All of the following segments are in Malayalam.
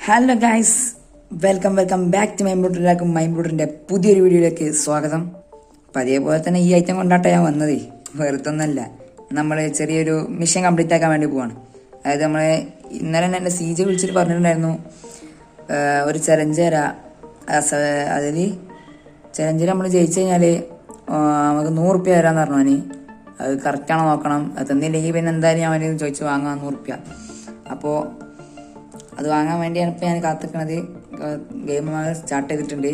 Hello guys, welcome back to മൈംബ്രൂട്ടറിലേക്കും മൈംബ്രൂട്ടറിൻ്റെ പുതിയൊരു വീഡിയോയിലേക്ക് സ്വാഗതം. അപ്പം അതേപോലെ തന്നെ ഈ ഐറ്റം കൊണ്ടാട്ടോ ഞാൻ വന്നത്, വെറുതൊന്നല്ല. നമ്മൾ ചെറിയൊരു മിഷൻ കംപ്ലീറ്റ് ആക്കാൻ വേണ്ടി പോവാണ്. അതായത് നമ്മൾ ഇന്നലെ തന്നെ എൻ്റെ സീജ് വിളിച്ചിട്ട് പറഞ്ഞിട്ടുണ്ടായിരുന്നു ഒരു ചലഞ്ച് തരാം. അതിൽ ചലഞ്ചിൽ നമ്മൾ ജയിച്ചു കഴിഞ്ഞാൽ നമുക്ക് 100 റുപ്യ തരാമെന്ന് പറഞ്ഞു. അത് കറക്റ്റാണോ നോക്കണം. അത് തന്നില്ലെങ്കിൽ പിന്നെ എന്തായാലും ഞാൻ വേണ്ടി ചോദിച്ചു വാങ്ങാം 100 റുപ്യ. അപ്പോൾ അത് വാങ്ങാൻ വേണ്ടിയാണ് ഇപ്പം ഞാൻ കാത്തിരിക്കണത്. ഗെയിം സ്റ്റാർട്ട് ചെയ്തിട്ടുണ്ട്.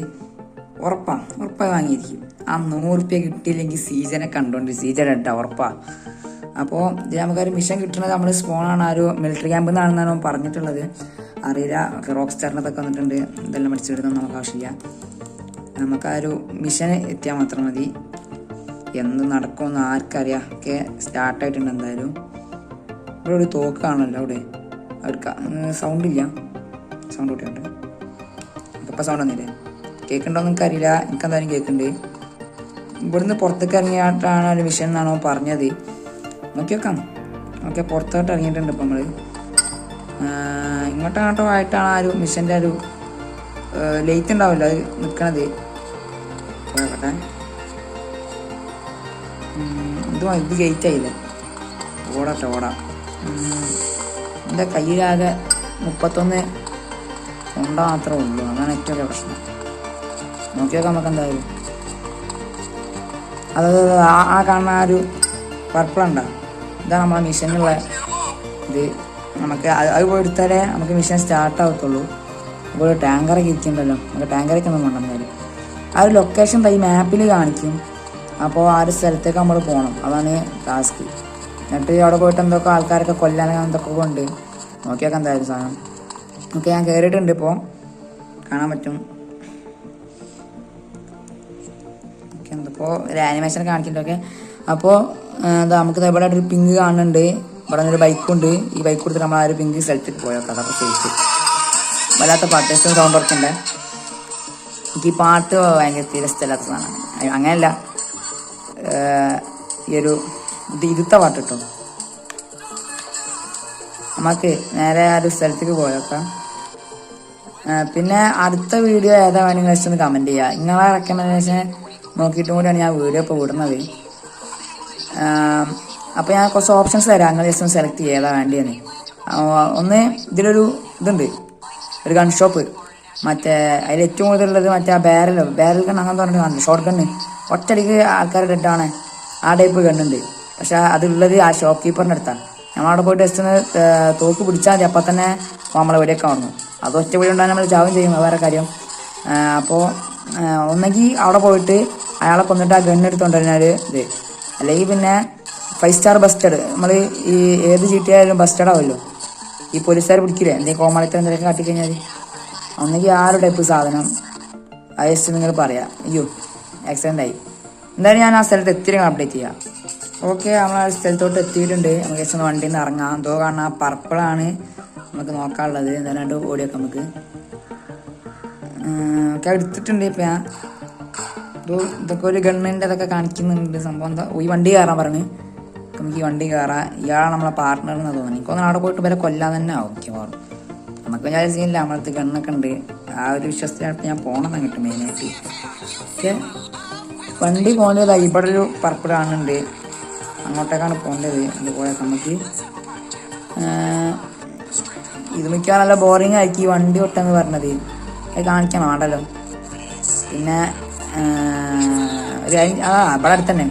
ഉറപ്പായി വാങ്ങിയിരിക്കും. ആ 100 റുപ്യ കിട്ടിയില്ലെങ്കിൽ സീസനെ കണ്ടോണ്ട് സീസൺ ഇട്ടാ ഉറപ്പാ. അപ്പോൾ ഇത് നമുക്കൊരു മിഷൻ കിട്ടുന്നത് നമ്മൾ സ്പോണാണ്, ആ ഒരു മിലിറ്ററി ക്യാമ്പിൽ നിന്നാണെന്നാണ് പറഞ്ഞിട്ടുള്ളത്. അറിയില്ല, റോക്ക് സ്റ്റാറിനകത്തൊക്കെ വന്നിട്ടുണ്ട്. ഇതെല്ലാം പഠിച്ചെടുക്കാൻ നമുക്ക് ആവശ്യമില്ല. നമുക്ക് ആ ഒരു മിഷൻ എത്തിയാൽ മാത്രം മതി. എന്ത് നടക്കുമെന്ന് ആർക്കറിയാം. ഒക്കെ സ്റ്റാർട്ടായിട്ടുണ്ട്. എന്തായാലും ഇവിടെ ഒരു തോക്ക് കാണുമല്ലോ, അവിടെ സൗണ്ട് ഇല്ല. സൗണ്ട് കൂട്ടിയുണ്ട്. ഇപ്പം സൗണ്ട് ഒന്നുമില്ലേ? കേൾക്കണ്ടോ എന്ന് എനിക്കറിയില്ല. എനിക്കെന്തായാലും കേൾക്കുന്നുണ്ട്. ഇവിടുന്ന് പുറത്തേക്ക് ഇറങ്ങിയിട്ടാണ് ഒരു മിഷൻ എന്നാണോ പറഞ്ഞത്. നോക്കി വെക്കാം. ഓക്കെ, പുറത്തോട്ട് ഇറങ്ങിയിട്ടുണ്ട്. ഇപ്പം നമ്മൾ ഇങ്ങോട്ടോ ആയിട്ടാണ് ആ ഒരു മിഷൻ്റെ ഒരു ലൈറ്റ് ഉണ്ടാവില്ല അത് നിൽക്കണത്. പോയട്ടെ. ഇത് ഗേറ്റ് ആയില്ലേ? ഓടാം. എൻ്റെ കയ്യിലാകെ 31 കൊണ്ട മാത്രമേ ഉള്ളൂ. അതാണ് ഏറ്റവും വലിയ പ്രശ്നം. നോക്കിയൊക്കെ നമുക്ക് എന്തായാലും അതായത് ആ കാണുന്ന ആ ഒരു പർപ്പിളുണ്ട, ഇതാണ് നമ്മളെ മിഷനുള്ള ഇത്. നമുക്ക് അത് പോയെടുത്താലേ നമുക്ക് മിഷൻ സ്റ്റാർട്ട് ആവത്തുള്ളൂ. അപ്പോൾ ടാങ്കറൊക്കെ ഇരിക്കുന്നുണ്ടല്ലോ, നമുക്ക് ടാങ്കറൊക്കെ ഒന്നും വേണ്ട. എന്തായാലും ആ ഒരു ലൊക്കേഷൻ ഈ മാപ്പിൽ കാണിക്കും. അപ്പോൾ ആ ഒരു സ്ഥലത്തേക്ക് നമ്മൾ പോകണം. അതാണ് ടാസ്ക്. എന്നിട്ട് അവിടെ പോയിട്ട് എന്തൊക്കെ ആൾക്കാരൊക്കെ കൊല്ലാനൊക്കെ എന്തൊക്കെ ഉണ്ട് നോക്കിയൊക്കെ എന്തായാലും സാധനം. ഓക്കെ, ഞാൻ കയറിയിട്ടുണ്ട്. ഇപ്പോൾ കാണാൻ പറ്റും. ഓക്കെ, എന്തിപ്പോൾ ഒരു ആനിമേഷൻ കാണിക്കുന്നുണ്ട്. ഓക്കെ, അപ്പോൾ നമുക്ക് ഇവിടെ ഒരു പിങ്ക് കാണുന്നുണ്ട്. ഇവിടെ ഒരു ബൈക്കുണ്ട്. ഈ ബൈക്ക് കൊടുത്തിട്ട് നമ്മൾ ആ ഒരു പിങ്ക് സ്ഥലത്തേക്ക് പോയൊക്കെ. അതൊക്കെ സേഫ്. വല്ലാത്ത പാട്ട് സൗണ്ട് വർക്കുണ്ട്. എനിക്ക് ഈ പാട്ട് ഭയങ്കര തീരെ സ്ഥലത്ത് സാധനമാണ്. അങ്ങനെയല്ല, ഈ ഒരു ഇരുത്ത പാട്ട് കിട്ടും. നമുക്ക് നേരെ ആ ഒരു സ്ഥലത്തേക്ക് പോയേക്കാം. പിന്നെ അടുത്ത വീഡിയോ ഏതാ വേണമെങ്കിൽ ജസ്റ്റ് ഒന്ന് കമൻറ്റ് ചെയ്യുക. നിങ്ങളെ റെക്കമെൻഡേഷൻ നോക്കിയിട്ടും കൂടിയാണ് ഞാൻ വീഡിയോ ഇപ്പോൾ വിടുന്നത്. അപ്പോൾ ഞാൻ കുറച്ച് ഓപ്ഷൻസ് തരാം. നിങ്ങൾ ജസ്റ്റ് ഒന്ന് സെലക്ട് ചെയ്യുക ഏതാ വേണ്ടിയെന്ന്. ഒന്ന് ഇതിലൊരു ഇതുണ്ട്, ഒരു ഗൺ ഷോപ്പ്. മറ്റേ അതിൽ ഏറ്റവും കൂടുതലുള്ളത് മറ്റേ ബാരൽ ഗൺ അങ്ങനത്തെ പറഞ്ഞിട്ട് കാണുന്നുണ്ട്. ഷോർട്ട് ഗണ്ണ് ഒറ്റയടിക്ക് ആൾക്കാർ ഡെഡാണ്. ആ ടൈപ്പ് ഗണ്ണുണ്ട്. പക്ഷെ അതുള്ളത് ആ ഷോപ്പ് കീപ്പറിൻ്റെ അടുത്താണ്. നമ്മളവിടെ പോയിട്ട് ജസ്റ്റ് ഒന്ന് തോക്ക് പിടിച്ചാൽ മതി. അപ്പം തന്നെ നമ്മളെ വെടിയൊക്കെ കാണുന്നു. അത് ഒറ്റ വെടി ഉണ്ടാകും, നമ്മൾ ചാവും ചെയ്യും. വേറെ കാര്യം. അപ്പോൾ ഒന്നെങ്കിൽ അവിടെ പോയിട്ട് അയാളെ കൊന്നിട്ട് ആ ഗണ്ണെടുത്തോണ്ട് കഴിഞ്ഞാൽ ഇത്, അല്ലെങ്കിൽ പിന്നെ 5 സ്റ്റാർ ബസ്റ്റഡ്. നമ്മൾ ഈ ഏത് ചീട്ടിയായാലും ബസ്റ്റഡ് ആവുമല്ലോ. ഈ പോലീസുകാർ പിടിക്കില്ലേ എന്തെങ്കിലും കോമാളിത്തരം എന്തെങ്കിലും കാട്ടിക്കഴിഞ്ഞാൽ. ഒന്നെങ്കിൽ ആ ഒരു ടൈപ്പ് സാധനം അത് ജസ്റ്റ് നിങ്ങൾ പറയാം. അയ്യോ ആക്സിഡൻ്റ് ആയി. എന്തായാലും ഞാൻ ആ സ്ഥലത്ത് എത്തിയിട്ട് അപ്ഡേറ്റ് ചെയ്യാം. ഓക്കെ, നമ്മൾ ആ സ്ഥലത്തോട്ട് എത്തിയിട്ടുണ്ട്. നമുക്ക് ജസ്റ്റ് ഒന്ന് വണ്ടിയിൽ നിന്ന് ഇറങ്ങാം. എന്തോ കാണാം, പർപ്പിളാണ് നമുക്ക് നോക്കാനുള്ളത്. എന്തായാലും ഓടിയൊക്കെ നമുക്ക് ഒക്കെ എടുത്തിട്ടുണ്ട്. ഇപ്പം ഞാൻ ഇതൊക്കെ ഒരു ഗണ്ണിൻ്റെ അതൊക്കെ കാണിക്കുന്നുണ്ട്. സംഭവം എന്താ, ഈ വണ്ടി കയറാൻ പറഞ്ഞ് നമുക്ക് ഈ വണ്ടി കയറാം. ഇയാളാണ് നമ്മളെ പാർട്ട്ണർ എന്ന് തോന്നുന്നു. എനിക്കൊന്നും അവിടെ പോയിട്ട് വരെ കൊല്ലാൻ തന്നെ ആവും മിക്കവാറും. നമുക്ക് ഞാൻ സീനില്ല, നമ്മളടുത്ത് ഗണ്ണൊക്കെ ഉണ്ട്. ആ ഒരു വിശ്വസത്തിനടുത്ത് ഞാൻ പോകണം കിട്ടും മെയിനായിട്ട്. പക്ഷേ വണ്ടി പോകുന്നത് ഇവിടെ ഒരു പർപ്പിൾ കാണുന്നുണ്ട്. അങ്ങോട്ടേക്കാണ് പോകേണ്ടത്. അതുപോലെ നമുക്ക് ഇത് മിക്കവാറും നല്ല ബോറിങ് ആയിരിക്കും ഈ വണ്ടി ഒട്ടെന്ന് പറഞ്ഞത്. അത് കാണിക്കാൻ വേണ്ടല്ലോ. പിന്നെ ഇവിടെ അടുത്തന്നെ.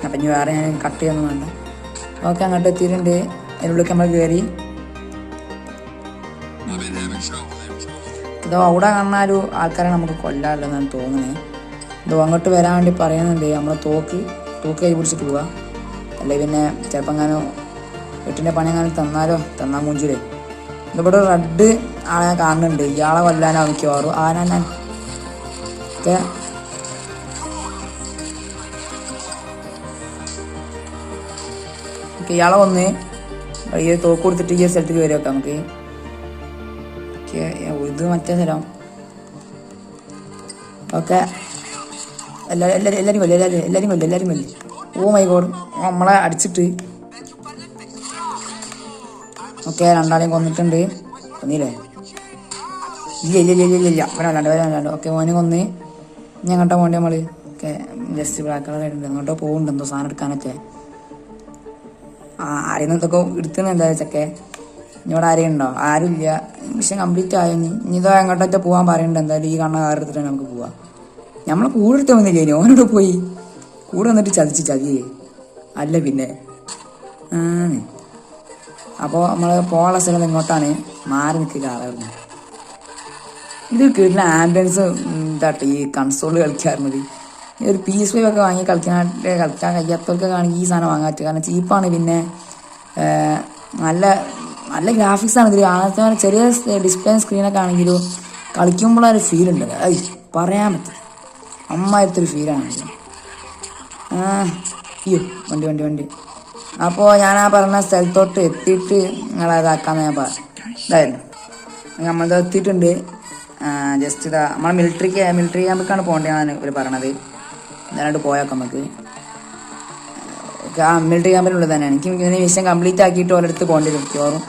അപ്പം ഇനി വേറെ ഞാൻ കട്ട് ചെയ്യൊന്നും വേണ്ട. ഓക്കെ, അങ്ങോട്ട് എത്തിയിട്ടുണ്ട്. അതിനുള്ളിൽ നമ്മൾ കയറി. ഇതോ അവിടെ കാണുന്ന ഒരു ആൾക്കാരെ നമുക്ക് കൊല്ലാറില്ലെന്നാണ് തോന്നുന്നത്. ഇതോ അങ്ങോട്ട് വരാൻ വേണ്ടി പറയുന്നുണ്ട്. നമ്മൾ തോക്ക് കൈ പിടിച്ചിട്ട് പോവുക. അല്ലെങ്കിൽ പിന്നെ ചിലപ്പോൾ എങ്ങാനോ വീട്ടിൻ്റെ പണി എങ്ങാനും തന്നാൽ മൂഞ്ചില്ലേ. ഇതിവിടെ റെഡ് ആളെ ഞാൻ കാണുന്നുണ്ട്. ഇയാളെ കൊല്ലാനാണ് മിക്കവാറും. ഞാൻ ഓക്കെ, ഇയാളെ വന്ന് ഈ തോക്ക് കൊടുത്തിട്ട് ഈ സ്ഥലത്തേക്ക് വരും. ഒക്കെ നമുക്ക് ഇത് മറ്റേ സ്ഥലം. ഓക്കെ, എല്ലാവരും കൊല്ലി. ഓ മൈ ഗോഡ്, നമ്മളെ അടിച്ചിട്ട്. ഓക്കെ, രണ്ടാളെയും കൊന്നിട്ടുണ്ട്. കൊന്നില്ലേ? ഇല്ല ഇല്ല ഇല്ല ഇല്ല ഇല്ല വരാണ്ട്. ഓക്കെ, ഓനെ കൊന്ന്. ഇനി എങ്ങോട്ടാ പോകണ്ടേ നമ്മൾ? ഓക്കെ, ജസ്റ്റ് ബ്ലാക്ക് കളർ ആയിട്ടുണ്ട്. അങ്ങോട്ടോ പോകുന്നുണ്ട് എന്തോ സാധനം എടുക്കാനൊക്കെ. ആരെയും എന്തൊക്കെ എടുത്തുന്ന എന്താ വെച്ചൊക്കെ. ഇവിടെ ആരെയും ഉണ്ടോ? ആരുമില്ല. മിഷൻ കംപ്ലീറ്റ് ആയോ? ഇനി ഇതോ എങ്ങോട്ടൊക്കെ പോകാൻ പറയുന്നുണ്ട്. എന്തായാലും ഈ കാണുന്ന കാർ എടുത്തിട്ട് നമുക്ക് പോവാം. നമ്മളെ കൂടെ എടുത്ത് വന്നില്ലേ? ഇനി ഓനോട് പോയി കൂടെ വന്നിട്ട് ചതിയേ അല്ല പിന്നെ. അപ്പോൾ നമ്മൾ പോകാനുള്ള സ്ഥലം ഇങ്ങോട്ടാണ്. മാറി നിൽക്കുക ആളായിരുന്നു. ഇത് കിട്ടുന്ന ആംബുലൻസ് എന്താട്ടെ ഈ കൺസോൾ കളിക്കാറുള്ളത്. ഒരു PS5 ഒക്കെ വാങ്ങി കളിക്കാൻ കഴിയാത്തവർക്ക് ആണെങ്കിൽ ഈ സാധനം വാങ്ങാൻ പറ്റും. കാരണം ചീപ്പാണ്. പിന്നെ നല്ല നല്ല ഗ്രാഫിക്സ് ആണ് ഇതിൽ. ആദ്യത്തെ ചെറിയ ഡിസ്പ്ലേ സ്ക്രീനൊക്കെ ആണെങ്കിലും കളിക്കുമ്പോഴൊരു ഫീൽ ഉണ്ട്. പറയാൻ പറ്റും. അമ്മായിരത്തൊരു ഫീലാണ്. അയ്യോ വണ്ടി. അപ്പോൾ ഞാൻ ആ പറഞ്ഞ സ്ഥലത്തോട്ട് എത്തിയിട്ട് നിങ്ങളതാക്കാന്ന് ഞാൻ ഇതായിരുന്നു. നമ്മളത് എത്തിയിട്ടുണ്ട്. ജസ്റ്റ് ഇതാ നമ്മളെ മിലിറ്ററി ക്യാമ്പിലേക്കാണ് പോകേണ്ടതാണ് ഇവർ പറയണത്. എന്തായാലും പോയേക്കാം നമുക്ക്. മിലിറ്ററി ക്യാമ്പിനുള്ളത് തന്നെയാണ്. എനിക്ക് ഇങ്ങനെ മിഷൻ കംപ്ലീറ്റ് ആക്കിയിട്ട് ഓരോരുത്ത് പോകേണ്ടി വരും. മിക്കവാറും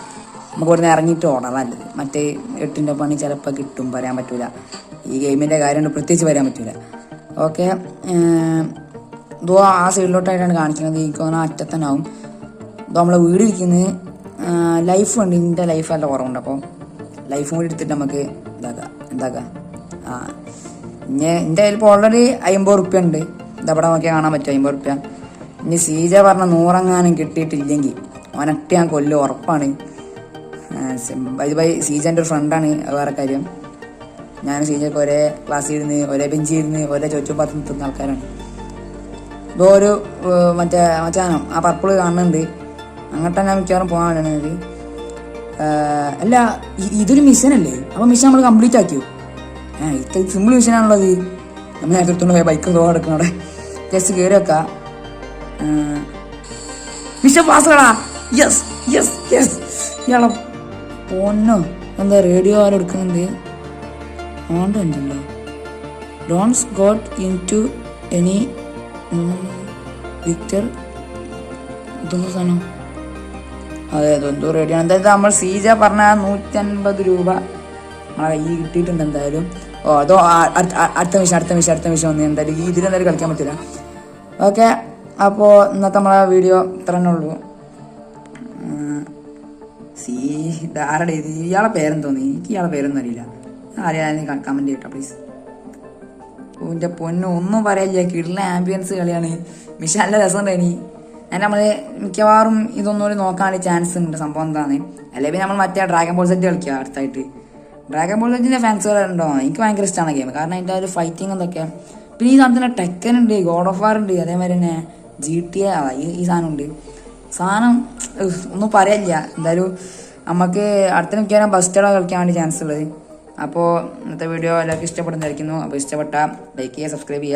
നമുക്ക് ഇവിടുന്ന് ഇറങ്ങിയിട്ട് ഓടാം നല്ലത്. മറ്റേ 8ന്റെ പണി ചിലപ്പോൾ കിട്ടും, പറയാൻ പറ്റൂല. ഈ ഗെയിമിൻ്റെ കാര്യം പ്രത്യേകിച്ച് പറയാൻ പറ്റൂല. ഓക്കെ, ഇതോ ആ സൈഡിലോട്ടായിട്ടാണ് കാണിക്കുന്നത്. എനിക്ക് തോന്നുന്നു അറ്റത്തന്നെ ആവും. ഇതോ നമ്മളെ വീട് ഇരിക്കുന്നത് ലൈഫ് ഉണ്ട്. ഇതിൻ്റെ ലൈഫ് നല്ല കുറവുണ്ട്. അപ്പോൾ ലൈഫും കൂടി എടുത്തിട്ട് നമുക്ക് എന്താക്കാം. ഇനി എൻ്റെ കയ്യിൽ ഇപ്പോൾ ഓൾറെഡി 50 റുപ്യ ഉണ്ട്. ഇതവിടെ നോക്കിയാൽ കാണാൻ പറ്റും 50 റുപ്യ. ഇനി സീജ പറഞ്ഞ 100 കിട്ടിയിട്ടില്ലെങ്കിൽ ഒനട്ട് ഞാൻ കൊല്ലും, ഉറപ്പാണ്. സീജൻ്റെ ഒരു ഫ്രണ്ടാണ്, വേറെ കാര്യം. ഞാൻ സീജയ്ക്ക് ഒരേ ക്ലാസ്സിൽ ഇരുന്ന് ഒരേ ബെഞ്ചിൽ ഇരുന്ന് ഒരേ ചോറ്റുപാത്രം നിൽക്കുന്ന ആൾക്കാരാണ്. ഇതോ ഒരു മറ്റേ ആ പർപ്പിൾ കാണുന്നുണ്ട്. അങ്ങോട്ട് തന്നെ മിക്കവാറും പോകാൻ വേണ്ടത്. അല്ല, ഇതൊരു മിഷനല്ലേ? അപ്പോൾ മിഷൻ നമ്മൾ കംപ്ലീറ്റ് ആക്കിയോ? ഇത്ര സിമ്പിൾ മിഷനാണല്ലോ അത്. നമ്മൾ നേരത്തെ എടുത്തോണ്ട് പോയ ബൈക്ക് എടുക്കണം. അവിടെ ജസ്റ്റ് കയറി വെക്കാം. മിഷൻ പാസ്സാടാ. Yes yes yes. ഇയാളെ പൊന്നോ, എന്താ റേഡിയോ ആരും എടുക്കുന്നുണ്ട്? ഉണ്ടല്ലോ. Dons got in to any victor. ഇതൊന്നും സാധനം. അതെ, എന്തോ റേഡിയോ. എന്തായാലും നമ്മൾ സീജ പറഞ്ഞ 150 രൂപ നമ്മളെ കയ്യിൽ കിട്ടിയിട്ടുണ്ട് എന്തായാലും. അതോ അടുത്ത മിഷൻ വന്നു. എന്തായാലും ഈ ഇതിലെന്തായാലും കളിക്കാൻ പറ്റില്ല. ഓക്കെ, അപ്പോൾ ഇന്നത്തെ നമ്മളെ വീഡിയോ ഇത്ര തന്നെ ഉള്ളൂ. ആരുടെ ഇത്? ഇയാളെ പേരെന്തോന്നി? എനിക്ക് ഇയാളെ പേരൊന്നും അറിയില്ല. ആരെയാലും കമൻറ്റ് ചെയ്യട്ടോ പ്ലീസ്. എൻ്റെ പൊന്നു ഒന്നും പറയില്ല. കിടല ആംബിയൻസ് കളിയാണ്. മിഷൻ നല്ല രസമുണ്ടായിനി. നമ്മൾ മിക്കവാറും ഇതൊന്നുകൂടി നോക്കാൻ ചാൻസ് ഉണ്ട്. സംഭവം എന്താണ്, അല്ലെങ്കിൽ നമ്മൾ മറ്റേ ഡ്രാഗൺ ബോൾ സെറ്റ് കളിക്കുക അടുത്തായിട്ട്. ഡ്രാഗൺ ബോൾ സെറ്റിൻ്റെ ഫാൻസുകളുണ്ടോ? എനിക്ക് ഭയങ്കര ഇഷ്ടമാണ് ഗെയിം. കാരണം അതിൻ്റെ ഒരു ഫൈറ്റിങ് എന്തൊക്കെ. പിന്നെ ഈ സാധനത്തിന് ടെക്കൻ ഉണ്ട്, ഗോഡ് ഓഫ് വാർ ഉണ്ട്, അതേമാതിരി തന്നെ GTA ഈ സാധനം ഉണ്ട്. സാധനം ഒന്നും പറയില്ല. എന്തായാലും നമുക്ക് അടുത്ത മിക്കവാറും ബസ്റ്റഡോ കളിക്കാൻ വേണ്ടി ചാൻസ് ഉള്ളത്. അപ്പോൾ ഇന്നത്തെ വീഡിയോ എല്ലാവർക്കും ഇഷ്ടപ്പെടുന്നതായിരിക്കുന്നു. അപ്പോൾ ഇഷ്ടപ്പെട്ടാൽ ലൈക്ക് ചെയ്യുക, സബ്സ്ക്രൈബ്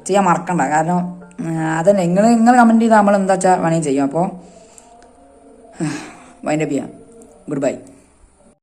ചെയ്യാൻ മറക്കണ്ട. കാരണം അതന്നെ നിങ്ങൾ കമൻറ്റ് ചെയ്താൽ നമ്മൾ എന്താ വെച്ചാൽ വേണമെങ്കിൽ ചെയ്യും. അപ്പോൾ വൈൻഡപ്പ് ചെയ്യാം. Good bye.